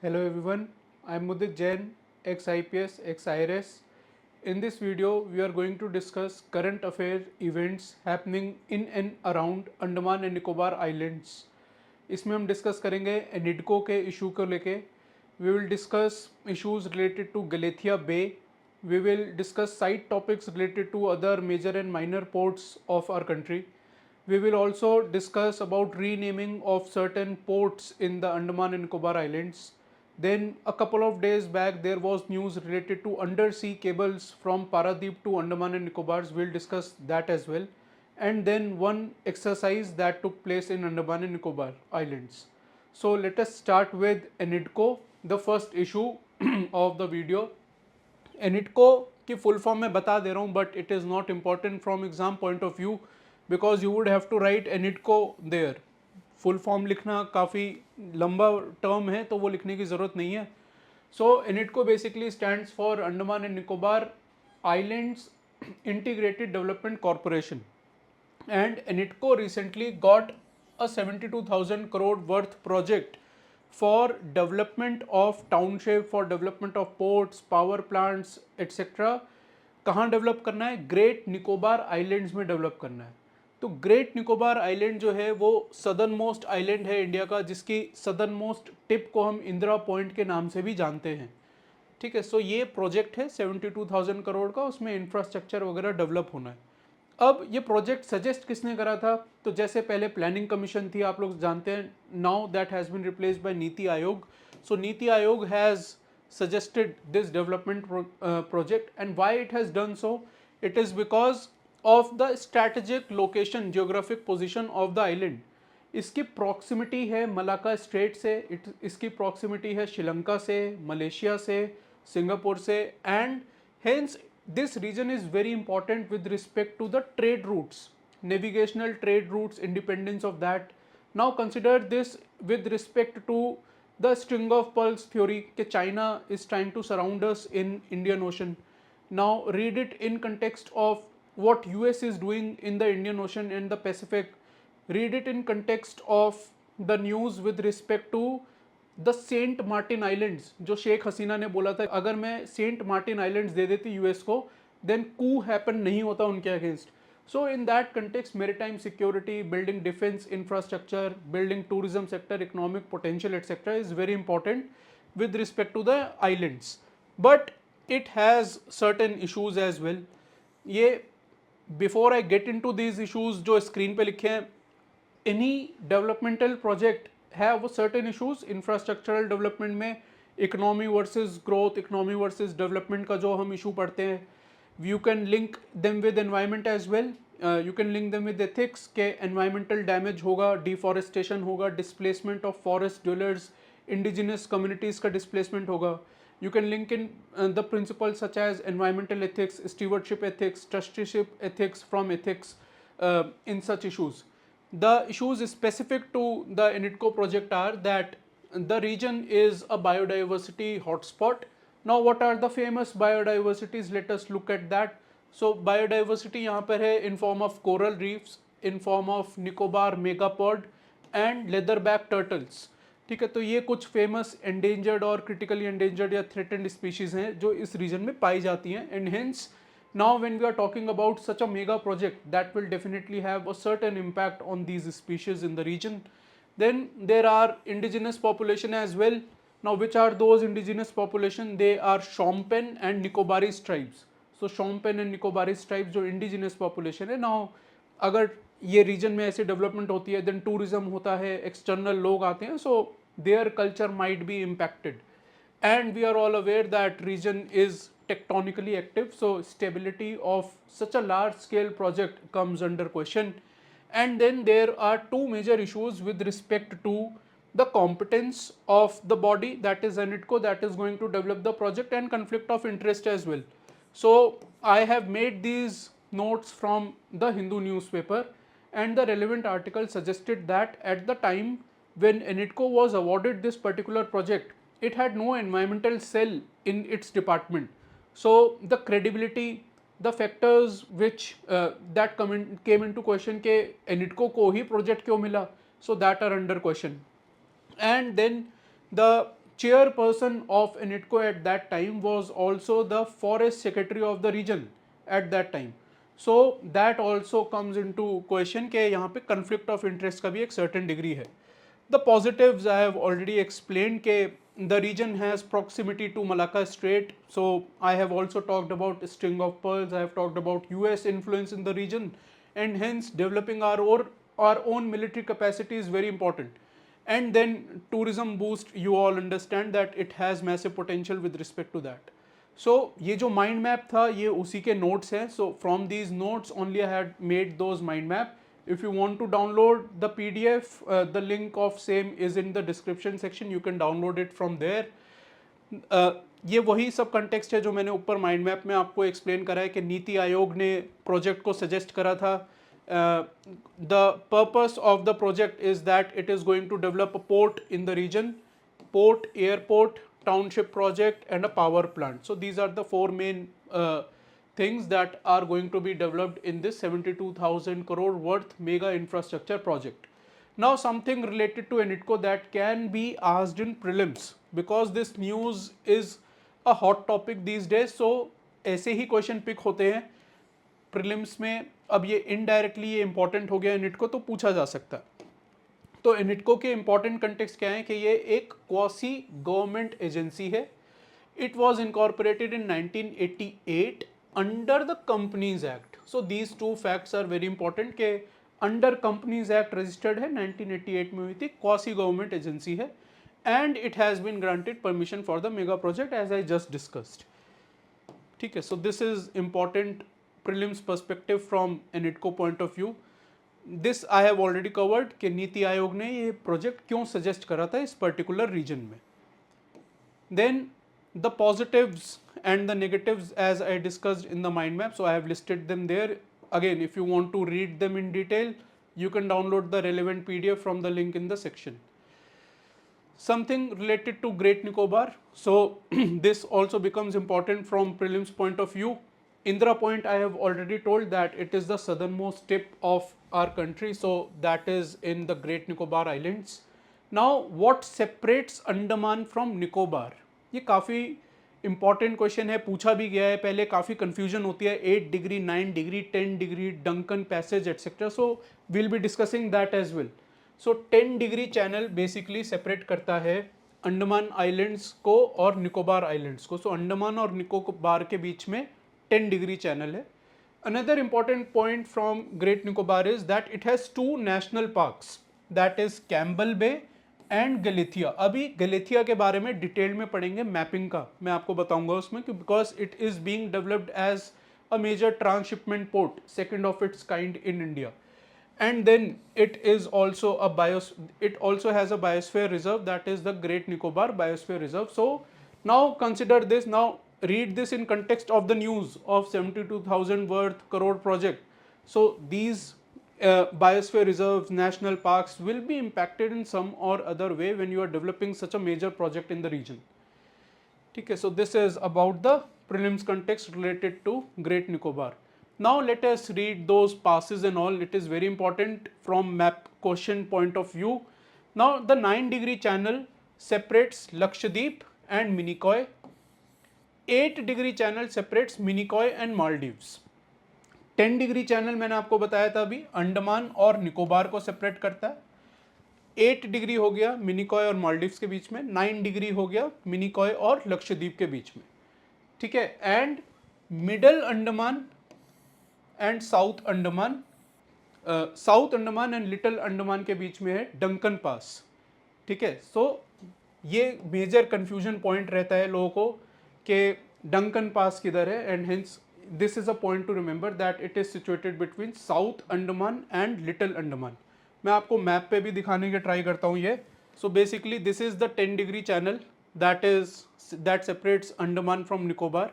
Hello everyone, I am Mudit Jain, ex-IPS, ex-IRS. In this video, we are going to discuss current affair events happening in and around Andaman and Nicobar Islands. इसमें हम discuss करेंगे ANIIDCO के issue को लेके. We will discuss issues related to Galathea Bay. We will discuss side topics related to other major and minor ports of our country. We will also discuss about renaming of certain ports in the Andaman and Nicobar Islands. Then a couple of days back there was news related to undersea cables from Paradip to Andaman and Nicobars. We'll discuss that as well. And then one exercise that took place in Andaman and Nicobar Islands. So let us start with ENIDCO, the first issue of the video. ANIIDCO की full form मैं बता दे रहा हूँ but it is not important from exam point of view because you would have to write ANIIDCO there. Full form लिखना काफ़ी लंबा term है तो वो लिखने की ज़रूरत नहीं है. So ANIIDCO basically stands for Andaman and Nicobar Islands Integrated Development Corporation. And ENITCO recently got a 72,000 crore worth project for development of township, for development of ports, power plants, etc. कहाँ डेवलप करना है? ग्रेट निकोबार आइलैंड्स में develop करना है. तो great Nicobar island जो है वो सदर्न मोस्ट आइलैंड है इंडिया का, जिसकी सदर्न मोस्ट टिप को हम इंदिरा पॉइंट के नाम से भी जानते हैं. ठीक है. सो ये प्रोजेक्ट है 72,000 करोड़ का, उसमें इंफ्रास्ट्रक्चर वगैरह डेवलप होना है. अब ये प्रोजेक्ट सजेस्ट किसने करा था? तो जैसे पहले प्लानिंग कमीशन थी, आप लोग जानते हैं, now that has been replaced by NITI Aayog. So NITI Aayog has suggested this development project, and why it has done so? It is because of the strategic location, geographic position of the island. इसकी proximity है Malacca strait से, इसकी proximity है श्रीलंका से, Malaysia से, Singapore से, and hence this region is very important with respect to the trade routes, navigational trade routes, independence of that. Now consider this with respect to the string of pearls theory कि China is trying to surround us in Indian Ocean. Now read it in context of what US is doing in the Indian Ocean and the Pacific. Read it in context of the news with respect to the saint Martin islands, जो शेख हसीना ने बोला था अगर मैं Saint Martin islands दे देती US को then कू happen नहीं होता उनके against. So in that context maritime security, building defence infrastructure, building tourism sector, economic potential etcetera is very important with respect to the islands, but it has certain issues as well. ये before I get into these issues जो screen पे लिखे हैं, any developmental project have certain issues. Infrastructural development में economy versus growth, economy versus development का जो हम issue पढ़ते हैं, you can link them with environment as well. You can link them with ethics के एनवायरमेंटल डैमेज होगा, deforestation होगा, displacement of forest dwellers, indigenous communities का डिस्प्लेसमेंट होगा. You can link in the principles such as environmental ethics, stewardship ethics, trusteeship ethics from ethics in such issues. The issues specific to the ENITCO project are that the region is a biodiversity hotspot. Now what are the famous biodiversities? Let us look at that. So biodiversity यहाँ पर है in form of coral reefs, in form of Nicobar megapod and leatherback turtles. ठीक है. तो ये कुछ famous endangered और critically endangered या थ्रेटेंड स्पीशीज हैं जो इस रीजन में पाई जाती हैं. And hence now when we are talking about such a mega project that will definitely have a certain impact on these species in the region. Then there are indigenous population as well. Now which are those indigenous population? They are Shompen and Nicobaris tribes. So Shompen and Nicobaris tribes जो indigenous population है. Now अगर ये reason में ऐसे development होती है, then tourism होता है, एक्सटर्नल लोग आते हैं, so their culture might be impacted. And we are all aware that region is tectonically active, so stability of such a large scale project comes under question. And then there are two major issues with respect to the competence of the body, that is ENITCO, that is going to develop the project, and conflict of interest as well. So I have made these notes from the Hindu newspaper, and the relevant article suggested that at the time when ENITCO was awarded this particular project, it had no environmental cell in its department. So the credibility, the factors which that came into question के ENITCO को ही project क्यों मिला, so that are under question. And then the chairperson of NITCO at that time was also the forest secretary of the region at that time. So that also comes into question कि यहाँ पे conflict of interest का भी एक certain degree है. The positives I have already explained कि the region has proximity to Malacca Strait. So I have also talked about string of pearls. I have talked about US influence in the region, and hence developing our own military capacity is very important. And then tourism boost, you all understand that it has massive potential with respect to that. So ये जो mind map था ये उसी के notes हैं. So from these notes only I had made those mind map. If you want to download the PDF, the link of same is in the description section. You can download it from there. ये वही सब context है जो मैंने ऊपर mind map में आपको explain करा है कि नीति आयोग ने प्रोजेक्ट को सजेस्ट करा था. The purpose of the project is that it is going to develop a port in the region, port, airport, township project and a power plant. So these are the four main things that are going to be developed in this 72,000 crore worth mega infrastructure project. Now something related to NITCO that can be asked in prelims because this news is a hot topic these days. So ऐसे ही question pick होते हैं prelims में. अब ये indirectly ये important हो गया NITCO तो पूछा जा सकता है. तो NITCO के इंपॉर्टेंट कंटेक्स्ट क्या है कि ये एक क्वासी गवर्नमेंट एजेंसी है. It was incorporated in 1988 under the companies act. So these two facts are very important कि अंडर कंपनीज एक्ट रजिस्टर्ड है, 1988 में हुई थी, क्वासी गवर्नमेंट एजेंसी है, and it has been granted permission for the mega project as I just discussed. ठीक है, so this is important prelims perspective from NITCO point of view. This I have already covered कि नीति आयोग ने ये project क्यों suggest करा था इस particular region में. Then the positives and the negatives as I discussed in the mind map. So I have listed them there. Again if you want to read them in detail you can download the relevant PDF from the link in the section. Something related to Great Nicobar. So this also becomes important from prelims point of view. Indira Point, I have already told that it is the southernmost tip of our country, so that is in the Great Nicobar Islands. Now what separates Andaman from Nicobar? ये काफ़ी important question है, पूछा भी गया है पहले, काफ़ी confusion होती है 8 degree, 9 degree, 10 degree, Duncan passage etc. So we'll be discussing that as well. So 10 degree channel basically separate करता है अंडमान आइलैंड्स को और निकोबार आइलैंड्स को. सो अंडमान और निकोबार के बीच में 10 degree channel है. Another important point from Great Nicobar is that it has two national parks, that is Campbell Bay and Galathea. अभी Galathea के बारे में डिटेल में पढ़ेंगे, मैपिंग का मैं आपको बताऊंगा उसमें, because it is being developed as a major transshipment port, second of its kind in India. And then it is also it also has a biosphere reserve, that is the Great Nicobar Biosphere Reserve. So now consider this. Now read this in context of the news of 72,000 worth crore project. So these biosphere reserves, national parks will be impacted in some or other way when you are developing such a major project in the region. Okay, so this is about the prelims context related to Great Nicobar. Now let us read those passes and all. It is very important from map question point of view. Now the 9 degree channel separates Lakshadweep and Minicoy. 8 degree channel separates Minicoy and Maldives. 10 degree channel मैंने आपको बताया था अभी, अंडमान और निकोबार को separate करता है. 8 degree हो गया मिनिकॉय और मालदीव्स के बीच में, 9 डिग्री हो गया मिनिकॉय और लक्षद्वीप के बीच में. ठीक है, and middle Andaman and south Andaman, south Andaman and little Andaman के बीच में है डंकन पास. ठीक है, सो ये मेजर कंफ्यूजन पॉइंट रहता है लोगों को कि डंकन पास किधर है, and hence this is a point two remember that it is situated between south Andaman and little Andaman. मैं आपको मैप पे भी दिखाने की ट्राई करता हूँ ये. So basically this is the 10 degree channel that separates Andaman from Nicobar,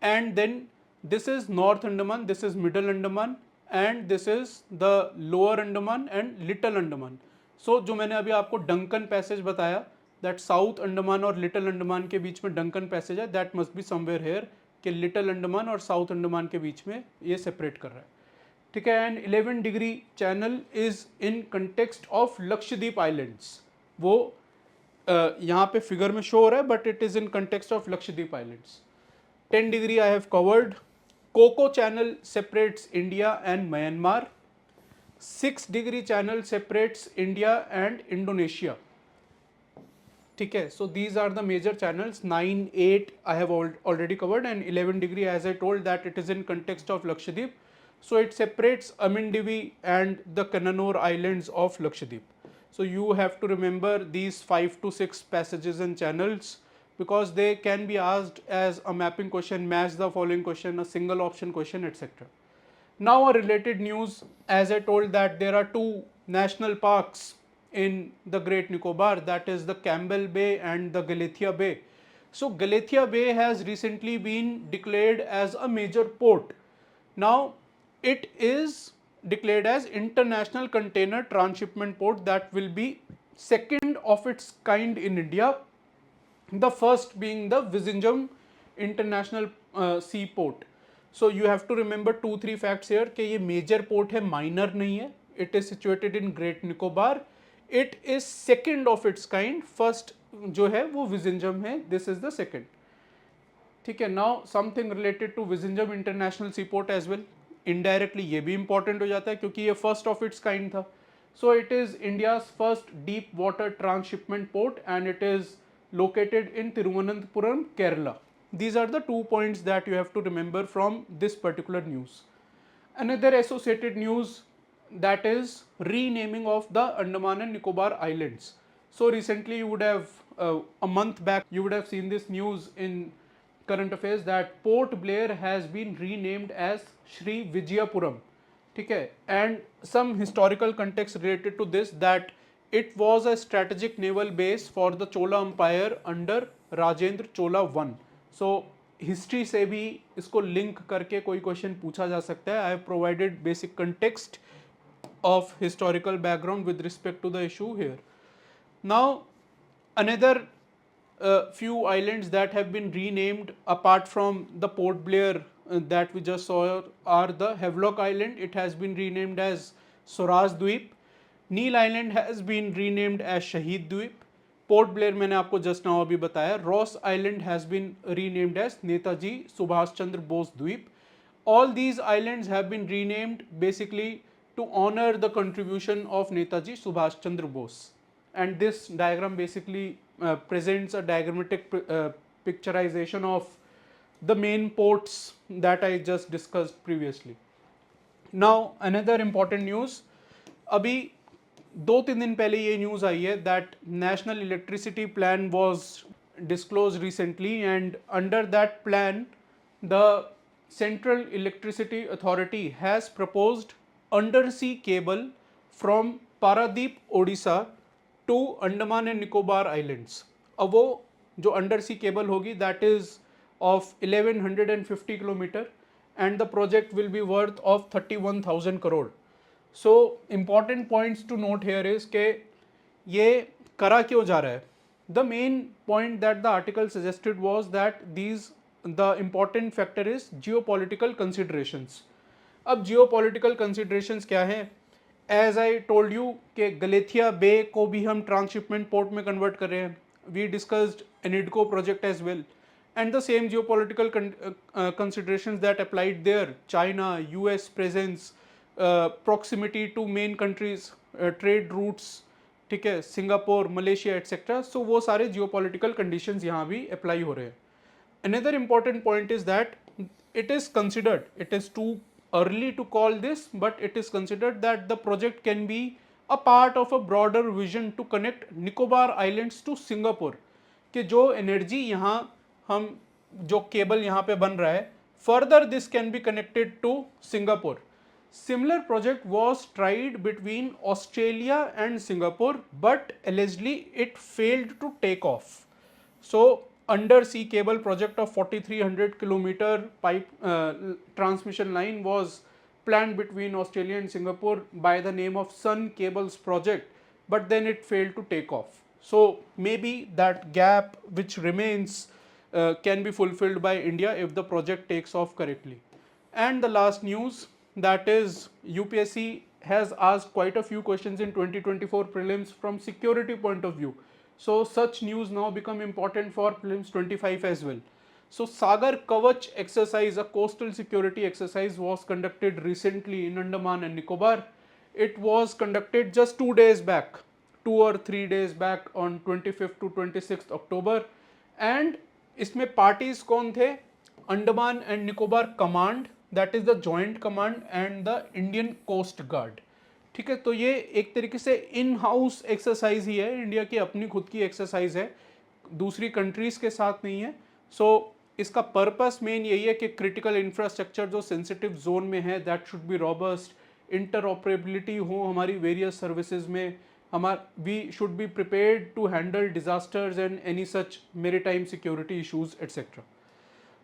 and then this is North Andaman, this is Middle Andaman, and this is the Lower Andaman and Little Andaman. So जो मैंने अभी आपको Duncan passage बताया, that south Andaman और little Andaman के बीच में Duncan passage है, that must be somewhere here कि लिटिल अंडमान और साउथ अंडमान के बीच में ये सेपरेट कर रहा है. ठीक है, and 11 degree channel is in context of Lakshadweep islands. वो यहाँ पे फिगर में शो हो रहा है, but it is in context of Lakshadweep islands. 10 degree I have covered. Coco channel separates India and Myanmar. 6 degree channel separates India and Indonesia. ठीक है, so these are the major channels. 9, 8 I have already covered, and 11 degree, as I told, that it is in context of Lakshadweep. So it separates Amindivi and the Kannanur islands of Lakshadweep. So you have to remember these 5 to 6 passages and channels, because they can be asked as a mapping question, match the following question, a single option question, etc. Now a related news, as I told that there are two national parks in the Great Nicobar, that is the Campbell Bay and the Galathea Bay. So Galathea Bay has recently been declared as a major port. Now it is declared as International Container Transshipment Port, that will be second of its kind in India, the first being the Vizhinjam International Seaport. So you have to remember 2-3 facts here कि ये major port है, minor नहीं है. It is situated in Great Nicobar. It is second of its kind. First जो है वो Vizhinjam है. This is the second. ठीक है. Now something related to Vizhinjam International Seaport as well. Indirectly ये भी important हो जाता है क्योंकि ये first of its kind था. So it is India's first deep water transshipment port, and it is located in Thiruvananthapuram, Kerala. These are the 2 points that you have to remember from this particular news. Another associated news, that is renaming of the Andaman and Nicobar Islands. So recently you would have, a month back, you would have seen this news in current affairs that Port Blair has been renamed as Sri Vijayapuram. ठीक है, and some historical context related to this, that it was a strategic naval base for the Chola Empire under Rajendra Chola I. So history से भी इसको link करके कोई question पूछा जा सकता है. I have provided basic context of historical background with respect to the issue here. Now another few islands that have been renamed apart from the Port Blair that we just saw are the Havelock Island. It has been renamed as Swaraj Dweep. Neil Island has been renamed as Shahid Dweep. Port Blair मैंने आपको just now अभी बताया. Ross Island has been renamed as Netaji Subhash Chandra Bose Dweep. All these islands have been renamed basically to honor the contribution of Netaji Subhash Chandra Bose. And this diagram basically presents a diagrammatic picturization of the main ports that I just discussed previously. Now another important news, अभी 2-3 दिन पहले ये news आई है that National Electricity Plan was disclosed recently, and under that plan the Central Electricity Authority has proposed undersea cable from Paradeep, Odisha to Andaman and Nicobar Islands. अब वो जो undersea cable होगी that is of 1150 kilometer, and the project will be worth of 31,000 crore. So important points to note here is कि ये करा क्यों जा रहा है. The main point that the article suggested was that the important factor is geopolitical considerations. अब geopolitical considerations क्या हैं? As I told you कि गलेथिया बे को भी हम ट्रांसशिपमेंट पोर्ट में कन्वर्ट कर रहे हैं. We discussed ENIDCO project as well, and the same geopolitical considerations that applied there, China, US presence, proximity to main countries, trade routes, ठीक है, सिंगापुर, मलेशिया एटसेट्रा. सो वो सारे geopolitical conditions यहाँ भी अप्लाई हो रहे हैं. Another important point is that it is considered, it is too early to call this, but it is considered that the project can be a part of a broader vision to connect Nicobar Islands to Singapore. कि जो energy यहाँ हम जो cable यहाँ पे बन रहा है, further this can be connected to Singapore. Similar project was tried between Australia and Singapore, but allegedly it failed to take off. So undersea cable project of 4300 kilometer pipe transmission line was planned between Australia and Singapore by the name of Sun Cables project, but then it failed to take off. So maybe that gap which remains can be fulfilled by India if the project takes off correctly. And the last news, that is UPSC has asked quite a few questions in 2024 prelims from security point of view. So such news now become important for prelims 25 as well. So Sagar Kavach exercise, a coastal security exercise, was conducted recently in Andaman and Nicobar. It was conducted just 2 days back, 2 or 3 days back on 25th to 26th October. And इसमें parties कौन थे? Andaman and Nicobar command, that is the joint command, and the Indian coast guard. ठीक है, तो ये एक तरीके से इन हाउस एक्सरसाइज ही है, इंडिया की अपनी खुद की एक्सरसाइज है, दूसरी कंट्रीज के साथ नहीं है. सो इसका पर्पस मेन यही है कि क्रिटिकल इंफ्रास्ट्रक्चर जो सेंसिटिव जोन में है that should be robust, interoperability हो हमारी वेरियस सर्विसेज में, we should be prepared to handle disasters and any such maritime security issues etcetera.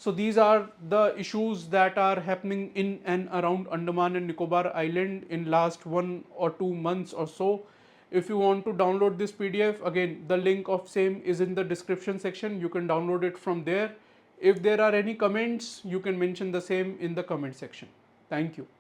So these are the issues that are happening in and around Andaman and Nicobar Island in last 1 or 2 months or so. If you want to download this PDF, again the link of same is in the description section. You can download it from there. If there are any comments, you can mention the same in the comment section. Thank you.